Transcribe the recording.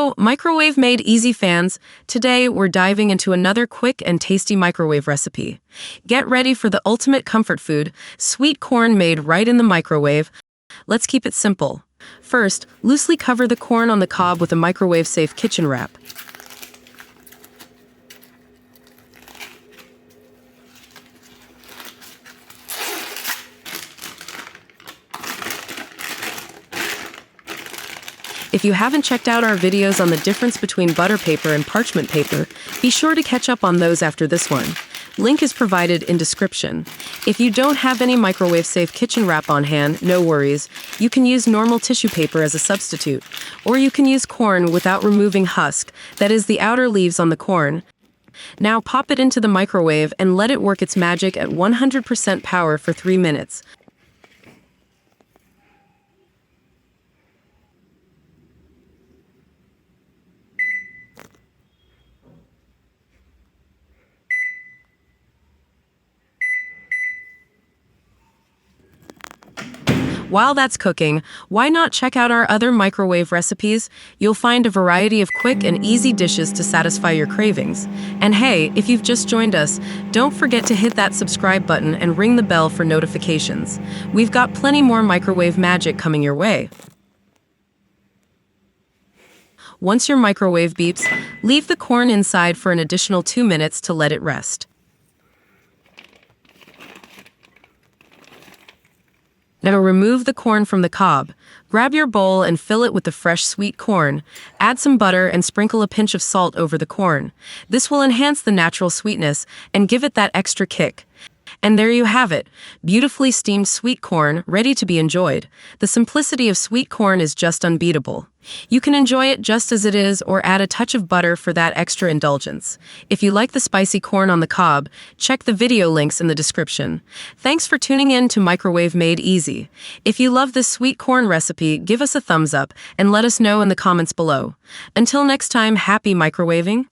Hello, microwave-made easy fans. Today, we're diving into another quick and tasty microwave recipe. Get ready for the ultimate comfort food, sweet corn made right in the microwave. Let's keep it simple. First, loosely cover the corn on the cob with a microwave-safe kitchen wrap. If you haven't checked out our videos on the difference between butter paper and parchment paper, be sure to catch up on those after this one. Link is provided in description. If you don't have any microwave-safe kitchen wrap on hand, no worries. You can use normal tissue paper as a substitute. Or you can use corn without removing husk, that is the outer leaves on the corn. Now pop it into the microwave and let it work its magic at 100% power for 3 minutes. While that's cooking, why not check out our other microwave recipes? You'll find a variety of quick and easy dishes to satisfy your cravings. And hey, if you've just joined us, don't forget to hit that subscribe button and ring the bell for notifications. We've got plenty more microwave magic coming your way. Once your microwave beeps, leave the corn inside for an additional 2 minutes to let it rest. Now remove the corn from the cob. Grab your bowl and fill it with the fresh sweet corn. Add some butter and sprinkle a pinch of salt over the corn. This will enhance the natural sweetness and give it that extra kick. And there you have it, beautifully steamed sweet corn, ready to be enjoyed. The simplicity of sweet corn is just unbeatable. You can enjoy it just as it is or add a touch of butter for that extra indulgence. If you like the spicy corn on the cob, check the video links in the description. Thanks for tuning in to Microwave Made Easy. If you love this sweet corn recipe, give us a thumbs up and let us know in the comments below. Until next time, happy microwaving!